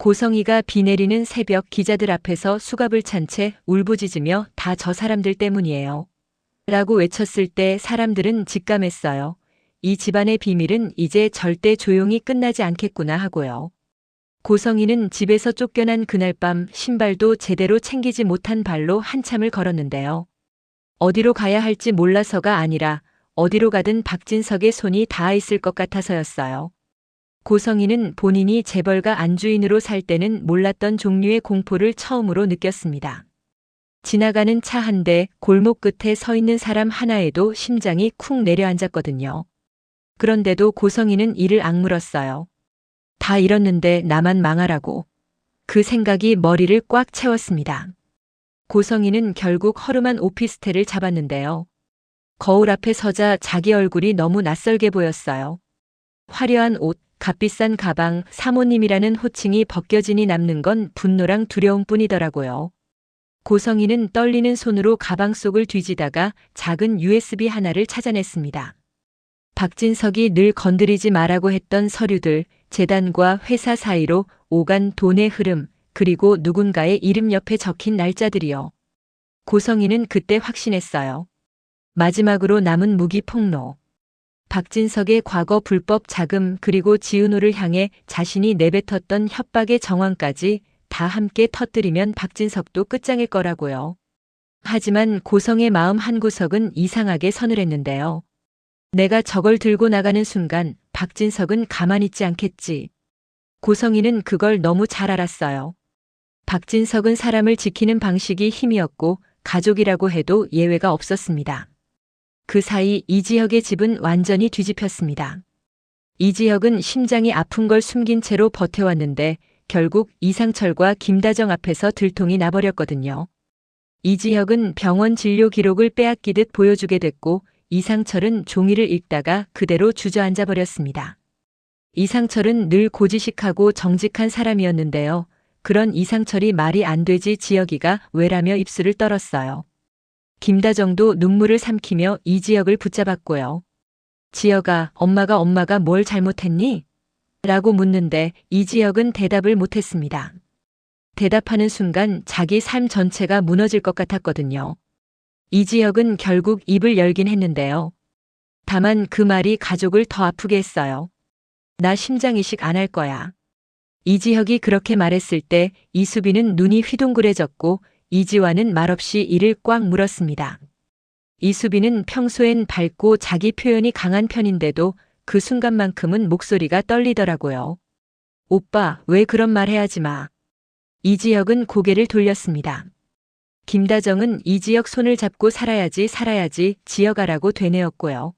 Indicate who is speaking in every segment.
Speaker 1: 고성이가 비 내리는 새벽 기자들 앞에서 수갑을 찬 채 울부짖으며 다 저 사람들 때문이에요. 라고 외쳤을 때 사람들은 직감했어요. 이 집안의 비밀은 이제 절대 조용히 끝나지 않겠구나 하고요. 고성이는 집에서 쫓겨난 그날 밤 신발도 제대로 챙기지 못한 발로 한참을 걸었는데요. 어디로 가야 할지 몰라서가 아니라 어디로 가든 박진석의 손이 닿아 있을 것 같아서였어요. 고성이는 본인이 재벌가 안주인으로 살 때는 몰랐던 종류의 공포를 처음으로 느꼈습니다. 지나가는 차 한 대, 골목 끝에 서 있는 사람 하나에도 심장이 쿵 내려앉았거든요. 그런데도 고성이는 이를 악물었어요. 다 잃었는데 나만 망하라고. 그 생각이 머리를 꽉 채웠습니다. 고성이는 결국 허름한 오피스텔을 잡았는데요. 거울 앞에 서자 자기 얼굴이 너무 낯설게 보였어요. 화려한 옷, 값비싼 가방, 사모님이라는 호칭이 벗겨지니 남는 건 분노랑 두려움뿐이더라고요. 고성이는 떨리는 손으로 가방 속을 뒤지다가 작은 USB 하나를 찾아냈습니다. 박진석이 늘 건드리지 말라고 했던 서류들, 재단과 회사 사이로 오간 돈의 흐름, 그리고 누군가의 이름 옆에 적힌 날짜들이요. 고성이는 그때 확신했어요. 마지막으로 남은 무기 폭로. 박진석의 과거 불법 자금 그리고 지은호를 향해 자신이 내뱉었던 협박의 정황까지 다 함께 터뜨리면 박진석도 끝장일 거라고요. 하지만 고성의 마음 한구석은 이상하게 서늘했는데요. 내가 저걸 들고 나가는 순간 박진석은 가만히 있지 않겠지. 고성이는 그걸 너무 잘 알았어요. 박진석은 사람을 지키는 방식이 힘이었고 가족이라고 해도 예외가 없었습니다. 그 사이 이지혁의 집은 완전히 뒤집혔습니다. 이지혁은 심장이 아픈 걸 숨긴 채로 버텨왔는데 결국 이상철과 김다정 앞에서 들통이 나버렸거든요. 이지혁은 병원 진료 기록을 빼앗기듯 보여주게 됐고 이상철은 종이를 읽다가 그대로 주저앉아 버렸습니다. 이상철은 늘 고지식하고 정직한 사람이었는데요. 그런 이상철이 말이 안 되지 지혁이가 왜라며 입술을 떨었어요. 김다정도 눈물을 삼키며 이지혁을 붙잡았고요. 지혁아, 엄마가 뭘 잘못했니? 라고 묻는데 이지혁은 대답을 못했습니다. 대답하는 순간 자기 삶 전체가 무너질 것 같았거든요. 이지혁은 결국 입을 열긴 했는데요. 다만 그 말이 가족을 더 아프게 했어요. 나 심장 이식 안 할 거야. 이지혁이 그렇게 말했을 때 이수빈은 눈이 휘둥그레졌고 이지화는 말없이 이를 꽉 물었습니다. 이수빈은 평소엔 밝고 자기 표현이 강한 편인데도 그 순간만큼은 목소리가 떨리더라고요. 오빠, 왜 그런 말 해야지 마. 이지혁은 고개를 돌렸습니다. 김다정은 이지혁 손을 잡고 살아야지 지혁아라고 되뇌었고요.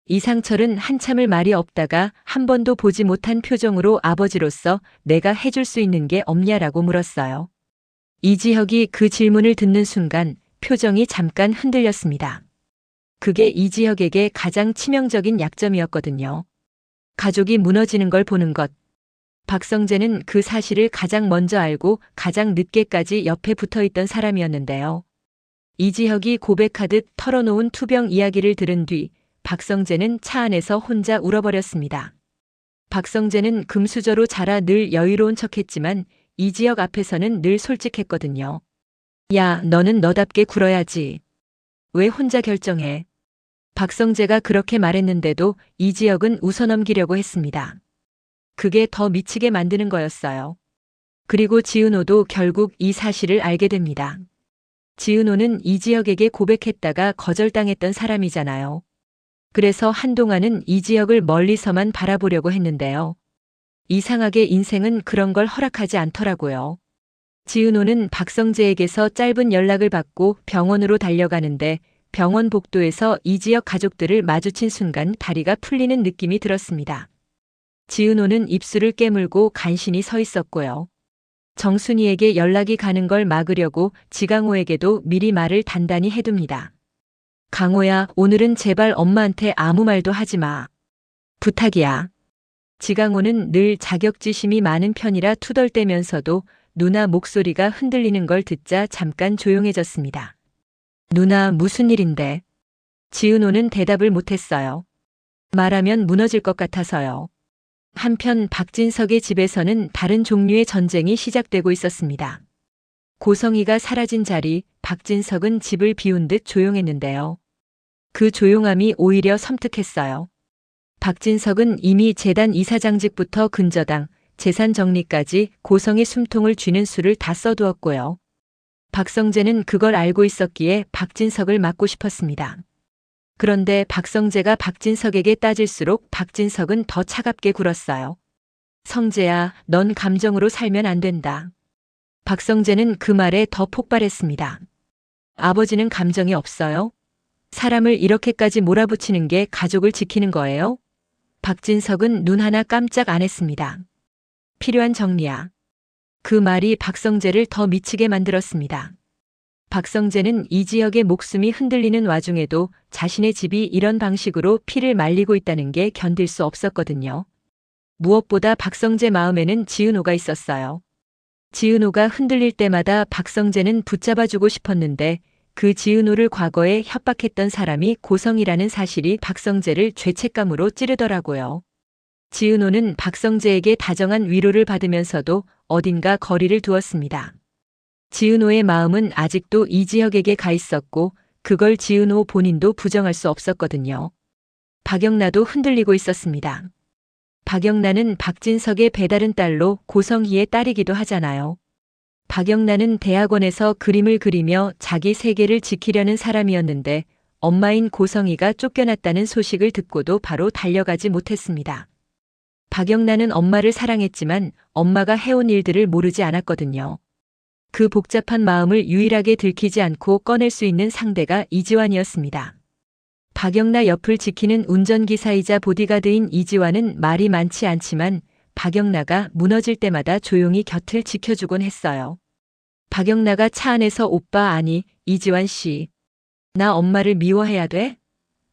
Speaker 1: 이상철은 한참을 말이 없다가 한 번도 보지 못한 표정으로 아버지로서 내가 해줄 수 있는 게 없냐라고 물었어요. 이지혁이 그 질문을 듣는 순간 표정이 잠깐 흔들렸습니다. 그게 이지혁에게 가장 치명적인 약점이었거든요. 가족이 무너지는 걸 보는 것. 박성재는 그 사실을 가장 먼저 알고 가장 늦게까지 옆에 붙어있던 사람이었는데요. 이지혁이 고백하듯 털어놓은 투병 이야기를 들은 뒤 박성재는 차 안에서 혼자 울어버렸습니다. 박성재는 금수저로 자라 늘 여유로운 척했지만 이지혁 앞에서는 늘 솔직했거든요. 야, 너는 너답게 굴어야지. 왜 혼자 결정해? 박성재가 그렇게 말했는데도 이지혁은 웃어넘기려고 했습니다. 그게 더 미치게 만드는 거였어요. 그리고 지은호도 결국 이 사실을 알게 됩니다. 지은호는 이지혁에게 고백했다가 거절당했던 사람이잖아요. 그래서 한동안은 이지혁을 멀리서만 바라보려고 했는데요. 이상하게 인생은 그런 걸 허락하지 않더라고요. 지은호는 박성재에게서 짧은 연락을 받고 병원으로 달려가는데 병원 복도에서 이지혁 가족들을 마주친 순간 다리가 풀리는 느낌이 들었습니다. 지은호는 입술을 깨물고 간신히 서 있었고요. 정순이에게 연락이 가는 걸 막으려고 지강호에게도 미리 말을 단단히 해둡니다. 강호야, 오늘은 제발 엄마한테 아무 말도 하지 마. 부탁이야. 지강호는 늘 자격지심이 많은 편이라 투덜대면서도 누나 목소리가 흔들리는 걸 듣자 잠깐 조용해졌습니다. 누나, 무슨 일인데? 지은호는 대답을 못했어요. 말하면 무너질 것 같아서요. 한편 박진석의 집에서는 다른 종류의 전쟁이 시작되고 있었습니다. 고성이가 사라진 자리, 박진석은 집을 비운 듯 조용했는데요. 그 조용함이 오히려 섬뜩했어요. 박진석은 이미 재단 이사장직부터 근저당, 재산 정리까지 고성의 숨통을 쥐는 수를 다 써두었고요. 박성재는 그걸 알고 있었기에 박진석을 막고 싶었습니다. 그런데 박성재가 박진석에게 따질수록 박진석은 더 차갑게 굴었어요. 성재야, 넌 감정으로 살면 안 된다. 박성재는 그 말에 더 폭발했습니다. 아버지는 감정이 없어요? 사람을 이렇게까지 몰아붙이는 게 가족을 지키는 거예요? 박진석은 눈 하나 깜짝 안 했습니다. 필요한 정리야. 그 말이 박성재를 더 미치게 만들었습니다. 박성재는 이지혁의 목숨이 흔들리는 와중에도 자신의 집이 이런 방식으로 피를 말리고 있다는 게 견딜 수 없었거든요. 무엇보다 박성재 마음에는 지은호가 있었어요. 지은호가 흔들릴 때마다 박성재는 붙잡아주고 싶었는데 그 지은호를 과거에 협박했던 사람이 고성이라는 사실이 박성재를 죄책감으로 찌르더라고요. 지은호는 박성재에게 다정한 위로를 받으면서도 어딘가 거리를 두었습니다. 지은호의 마음은 아직도 이지혁에게 가 있었고 그걸 지은호 본인도 부정할 수 없었거든요. 박영나도 흔들리고 있었습니다. 박영나는 박진석의 배다른 딸로 고성희의 딸이기도 하잖아요. 박영나는 대학원에서 그림을 그리며 자기 세계를 지키려는 사람이었는데 엄마인 고성희가 쫓겨났다는 소식을 듣고도 바로 달려가지 못했습니다. 박영나는 엄마를 사랑했지만 엄마가 해온 일들을 모르지 않았거든요. 그 복잡한 마음을 유일하게 들키지 않고 꺼낼 수 있는 상대가 이지환이었습니다. 박영나 옆을 지키는 운전기사이자 보디가드인 이지환은 말이 많지 않지만 박영나가 무너질 때마다 조용히 곁을 지켜주곤 했어요. 박영나가 차 안에서 오빠 아니 이지환 씨, 나 엄마를 미워해야 돼?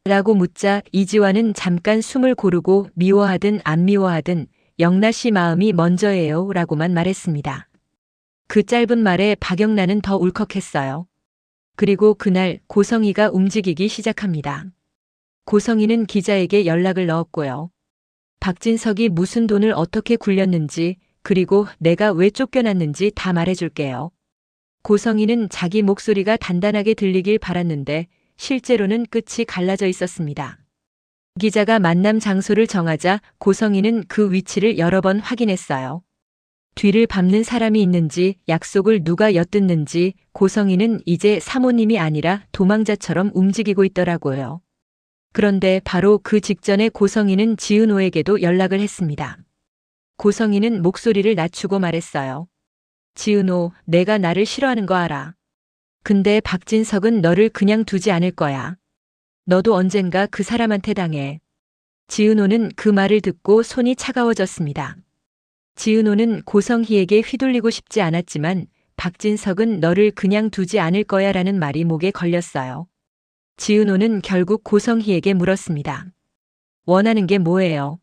Speaker 1: 라고 묻자 이지환은 잠깐 숨을 고르고 미워하든 안 미워하든 영나 씨 마음이 먼저예요 라고만 말했습니다. 그 짧은 말에 박영나는 더 울컥했어요. 그리고 그날 고성희가 움직이기 시작합니다. 고성희는 기자에게 연락을 넣었고요. 박진석이 무슨 돈을 어떻게 굴렸는지 그리고 내가 왜 쫓겨났는지 다 말해줄게요. 고성희는 자기 목소리가 단단하게 들리길 바랐는데 실제로는 끝이 갈라져 있었습니다. 기자가 만남 장소를 정하자 고성희는 그 위치를 여러 번 확인했어요. 뒤를 밟는 사람이 있는지 약속을 누가 엿듣는지 고성희는 이제 사모님이 아니라 도망자처럼 움직이고 있더라고요. 그런데 바로 그 직전에 고성희는 지은호에게도 연락을 했습니다. 고성희는 목소리를 낮추고 말했어요. 지은호, 내가 나를 싫어하는 거 알아. 근데 박진석은 너를 그냥 두지 않을 거야. 너도 언젠가 그 사람한테 당해. 지은호는 그 말을 듣고 손이 차가워졌습니다. 지은호는 고성희에게 휘둘리고 싶지 않았지만 박진석은 너를 그냥 두지 않을 거야 라는 말이 목에 걸렸어요. 지은호는 결국 고성희에게 물었습니다. 원하는 게 뭐예요?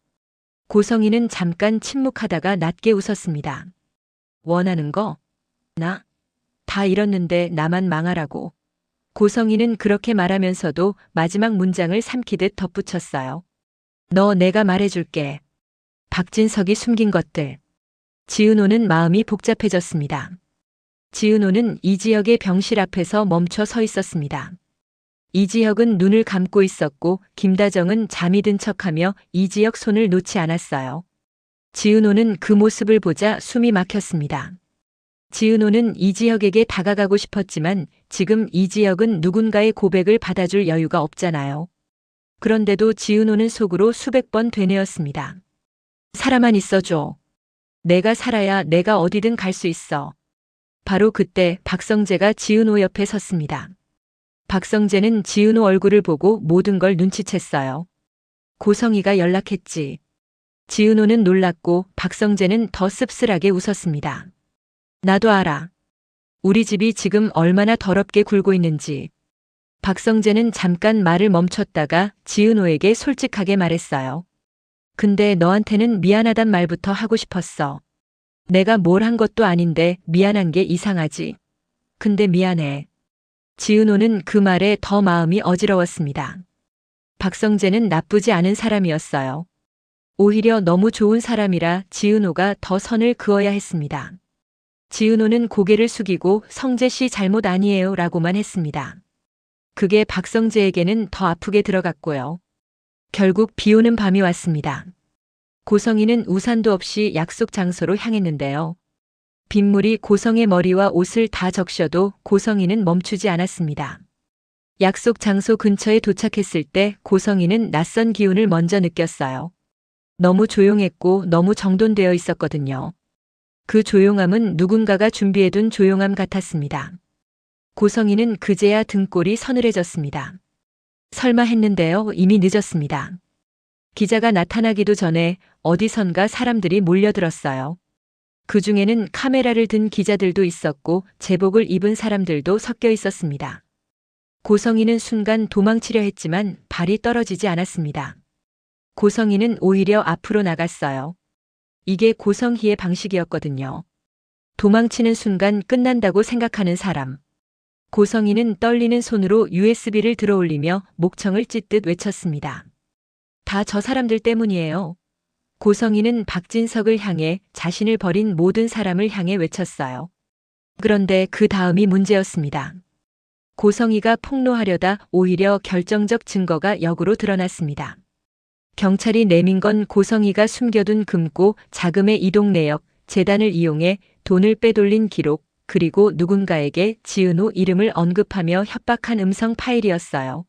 Speaker 1: 고성희는 잠깐 침묵하다가 낮게 웃었습니다. 원하는 거? 나? 다 잃었는데 나만 망하라고. 고성희는 그렇게 말하면서도 마지막 문장을 삼키듯 덧붙였어요. 너 내가 말해줄게. 박진석이 숨긴 것들. 지은호는 마음이 복잡해졌습니다. 지은호는 이지혁의 병실 앞에서 멈춰 서 있었습니다. 이지혁은 눈을 감고 있었고 김다정은 잠이 든 척하며 이지혁 손을 놓지 않았어요. 지은호는 그 모습을 보자 숨이 막혔습니다. 지은호는 이지혁에게 다가가고 싶었지만 지금 이지혁은 누군가의 고백을 받아줄 여유가 없잖아요. 그런데도 지은호는 속으로 수백 번 되뇌었습니다. 살아만 있어줘. 내가 살아야 내가 어디든 갈 수 있어. 바로 그때 박성재가 지은호 옆에 섰습니다. 박성재는 지은호 얼굴을 보고 모든 걸 눈치챘어요. 고성희가 연락했지. 지은호는 놀랐고 박성재는 더 씁쓸하게 웃었습니다. 나도 알아. 우리 집이 지금 얼마나 더럽게 굴고 있는지. 박성재는 잠깐 말을 멈췄다가 지은호에게 솔직하게 말했어요. 근데 너한테는 미안하단 말부터 하고 싶었어. 내가 뭘 한 것도 아닌데 미안한 게 이상하지. 근데 미안해. 지은호는 그 말에 더 마음이 어지러웠습니다. 박성재는 나쁘지 않은 사람이었어요. 오히려 너무 좋은 사람이라 지은호가 더 선을 그어야 했습니다. 지은호는 고개를 숙이고 성재 씨 잘못 아니에요 라고만 했습니다. 그게 박성재에게는 더 아프게 들어갔고요. 결국 비 오는 밤이 왔습니다. 고성이는 우산도 없이 약속 장소로 향했는데요. 빗물이 고성의 머리와 옷을 다 적셔도 고성이는 멈추지 않았습니다. 약속 장소 근처에 도착했을 때 고성이는 낯선 기운을 먼저 느꼈어요. 너무 조용했고 너무 정돈되어 있었거든요. 그 조용함은 누군가가 준비해둔 조용함 같았습니다. 고성이는 그제야 등골이 서늘해졌습니다. 설마 했는데요. 이미 늦었습니다. 기자가 나타나기도 전에 어디선가 사람들이 몰려들었어요. 그 중에는 카메라를 든 기자들도 있었고 제복을 입은 사람들도 섞여 있었습니다. 고성이는 순간 도망치려 했지만 발이 떨어지지 않았습니다. 고성이는 오히려 앞으로 나갔어요. 이게 고성희의 방식이었거든요. 도망치는 순간 끝난다고 생각하는 사람. 고성이는 떨리는 손으로 USB를 들어올리며 목청을 찢듯 외쳤습니다. 다 저 사람들 때문이에요. 고성이는 박진석을 향해 자신을 버린 모든 사람을 향해 외쳤어요. 그런데 그 다음이 문제였습니다. 고성이가 폭로하려다 오히려 결정적 증거가 역으로 드러났습니다. 경찰이 내민 건 고성이가 숨겨둔 금고 자금의 이동 내역, 재단을 이용해 돈을 빼돌린 기록, 그리고 누군가에게 지은호 이름을 언급하며 협박한 음성 파일이었어요.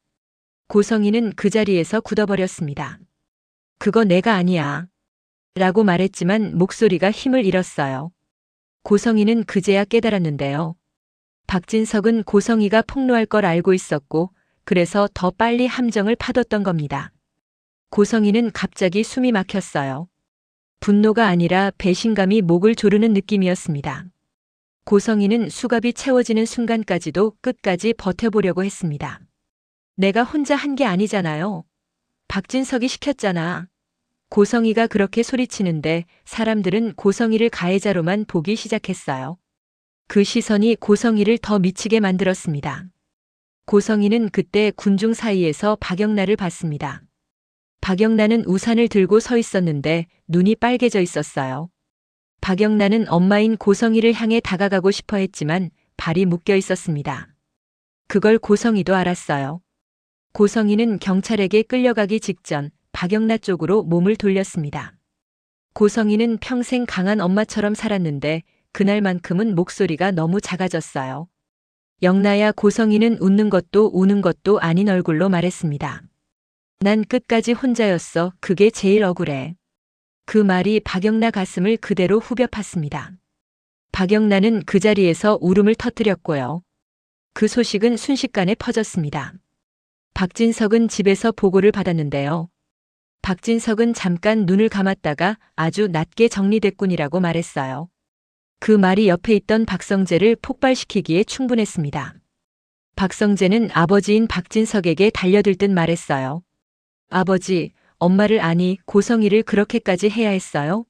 Speaker 1: 고성이는 그 자리에서 굳어버렸습니다. 그거 내가 아니야. 라고 말했지만 목소리가 힘을 잃었어요. 고성이는 그제야 깨달았는데요. 박진석은 고성이가 폭로할 걸 알고 있었고 그래서 더 빨리 함정을 파뒀던 겁니다. 고성이는 갑자기 숨이 막혔어요. 분노가 아니라 배신감이 목을 조르는 느낌이었습니다. 고성이는 수갑이 채워지는 순간까지도 끝까지 버텨보려고 했습니다. 내가 혼자 한 게 아니잖아요. 박진석이 시켰잖아. 고성이가 그렇게 소리치는데 사람들은 고성이를 가해자로만 보기 시작했어요. 그 시선이 고성이를 더 미치게 만들었습니다. 고성이는 그때 군중 사이에서 박영란을 봤습니다. 박영란은 우산을 들고 서 있었는데 눈이 빨개져 있었어요. 박영란은 엄마인 고성이를 향해 다가가고 싶어 했지만 발이 묶여 있었습니다. 그걸 고성이도 알았어요. 고성이는 경찰에게 끌려가기 직전 박영란 쪽으로 몸을 돌렸습니다. 고성이는 평생 강한 엄마처럼 살았는데 그날만큼은 목소리가 너무 작아졌어요. 영나야. 고성이는 웃는 것도 우는 것도 아닌 얼굴로 말했습니다. 난 끝까지 혼자였어. 그게 제일 억울해. 그 말이 박영나 가슴을 그대로 후벼 팠습니다. 박영나는 그 자리에서 울음을 터뜨렸고요. 그 소식은 순식간에 퍼졌습니다. 박진석은 집에서 보고를 받았는데요. 박진석은 잠깐 눈을 감았다가 아주 낮게 정리됐군이라고 말했어요. 그 말이 옆에 있던 박성재를 폭발시키기에 충분했습니다. 박성재는 아버지인 박진석에게 달려들 듯 말했어요. 아버지, 엄마를 아니 고성이를 그렇게까지 해야 했어요?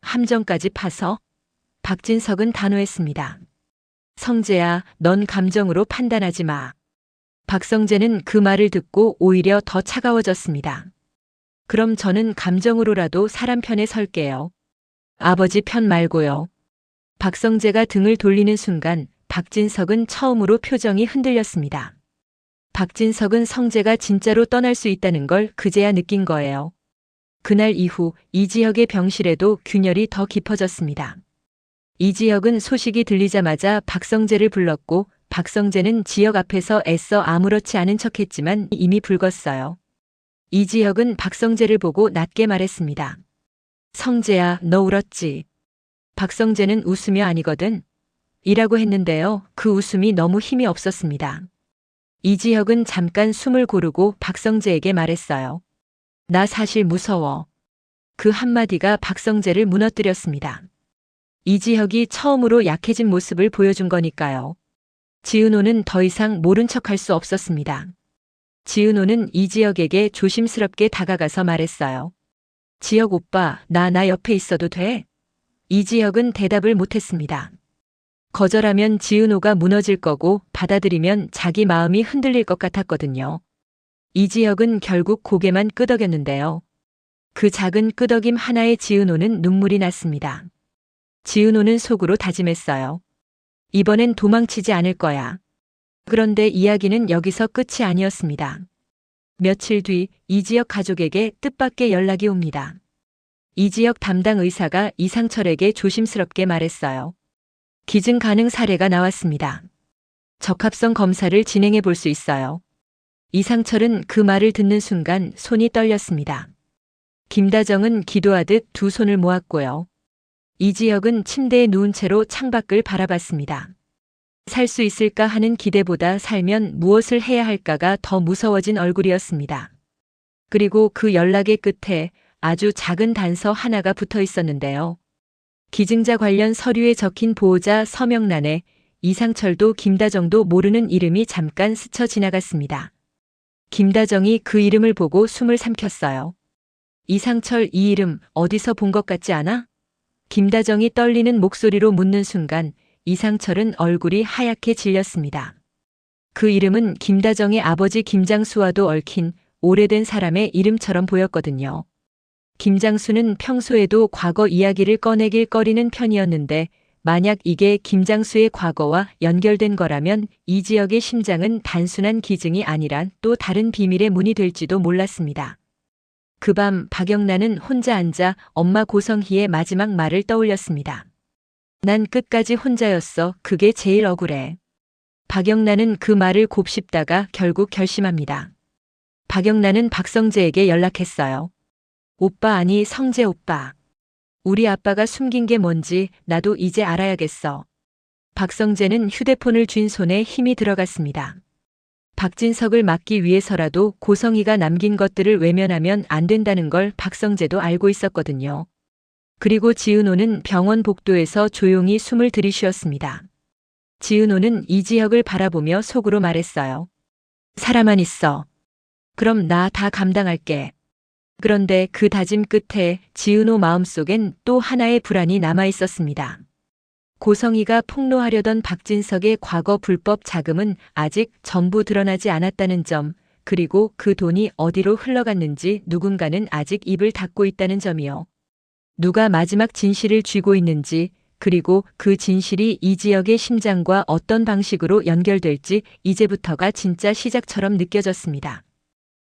Speaker 1: 함정까지 파서? 박진석은 단호했습니다. 성재야, 넌 감정으로 판단하지 마. 박성재는 그 말을 듣고 오히려 더 차가워졌습니다. 그럼 저는 감정으로라도 사람 편에 설게요. 아버지 편 말고요. 박성재가 등을 돌리는 순간 박진석은 처음으로 표정이 흔들렸습니다. 박진석은 성재가 진짜로 떠날 수 있다는 걸 그제야 느낀 거예요. 그날 이후 이지혁의 병실에도 균열이 더 깊어졌습니다. 이지혁은 소식이 들리자마자 박성재를 불렀고 박성재는 지혁 앞에서 애써 아무렇지 않은 척했지만 이미 붉었어요. 이지혁은 박성재를 보고 낮게 말했습니다. 성재야, 너 울었지? 박성재는 웃으며 아니거든. 이라고 했는데요. 그 웃음이 너무 힘이 없었습니다. 이지혁은 잠깐 숨을 고르고 박성재에게 말했어요. 나 사실 무서워. 그 한마디가 박성재를 무너뜨렸습니다. 이지혁이 처음으로 약해진 모습을 보여준 거니까요. 지은호는 더 이상 모른 척할 수 없었습니다. 지은호는 이지혁에게 조심스럽게 다가가서 말했어요. 지혁 오빠, 나 옆에 있어도 돼? 이지혁은 대답을 못했습니다. 거절하면 지은호가 무너질 거고 받아들이면 자기 마음이 흔들릴 것 같았거든요. 이지혁은 결국 고개만 끄덕였는데요. 그 작은 끄덕임 하나에 지은호는 눈물이 났습니다. 지은호는 속으로 다짐했어요. 이번엔 도망치지 않을 거야. 그런데 이야기는 여기서 끝이 아니었습니다. 며칠 뒤 이지혁 가족에게 뜻밖의 연락이 옵니다. 이지혁 담당 의사가 이상철에게 조심스럽게 말했어요. 기증 가능 사례가 나왔습니다. 적합성 검사를 진행해 볼 수 있어요. 이상철은 그 말을 듣는 순간 손이 떨렸습니다. 김다정은 기도하듯 두 손을 모았고요. 이지혁은 침대에 누운 채로 창밖을 바라봤습니다. 살 수 있을까 하는 기대보다 살면 무엇을 해야 할까가 더 무서워진 얼굴이었습니다. 그리고 그 연락의 끝에 아주 작은 단서 하나가 붙어 있었는데요. 기증자 관련 서류에 적힌 보호자 서명란에 이상철도 김다정도 모르는 이름이 잠깐 스쳐 지나갔습니다. 김다정이 그 이름을 보고 숨을 삼켰어요. 이상철, 이 이름 어디서 본 것 같지 않아? 김다정이 떨리는 목소리로 묻는 순간 이상철은 얼굴이 하얗게 질렸습니다. 그 이름은 김다정의 아버지 김장수와도 얽힌 오래된 사람의 이름처럼 보였거든요. 김장수는 평소에도 과거 이야기를 꺼내길 꺼리는 편이었는데 만약 이게 김장수의 과거와 연결된 거라면 이지혁의 심장은 단순한 기증이 아니라 또 다른 비밀의 문이 될지도 몰랐습니다. 그 밤 박영란은 혼자 앉아 엄마 고성희의 마지막 말을 떠올렸습니다. 난 끝까지 혼자였어. 그게 제일 억울해. 박영란은 그 말을 곱씹다가 결국 결심합니다. 박영란은 박성재에게 연락했어요. 오빠, 아니 성재 오빠. 우리 아빠가 숨긴 게 뭔지 나도 이제 알아야겠어. 박성재는 휴대폰을 쥔 손에 힘이 들어갔습니다. 박진석을 막기 위해서라도 고성희가 남긴 것들을 외면하면 안 된다는 걸 박성재도 알고 있었거든요. 그리고 지은호는 병원 복도에서 조용히 숨을 들이쉬었습니다. 지은호는 이지혁을 바라보며 속으로 말했어요. 사람만 있어. 그럼 나 다 감당할게. 그런데 그 다짐 끝에 지은호 마음속엔 또 하나의 불안이 남아 있었습니다. 고성희가 폭로하려던 박진석의 과거 불법 자금은 아직 전부 드러나지 않았다는 점, 그리고 그 돈이 어디로 흘러갔는지 누군가는 아직 입을 닫고 있다는 점이요. 누가 마지막 진실을 쥐고 있는지, 그리고 그 진실이 이지혁의 심장과 어떤 방식으로 연결될지 이제부터가 진짜 시작처럼 느껴졌습니다.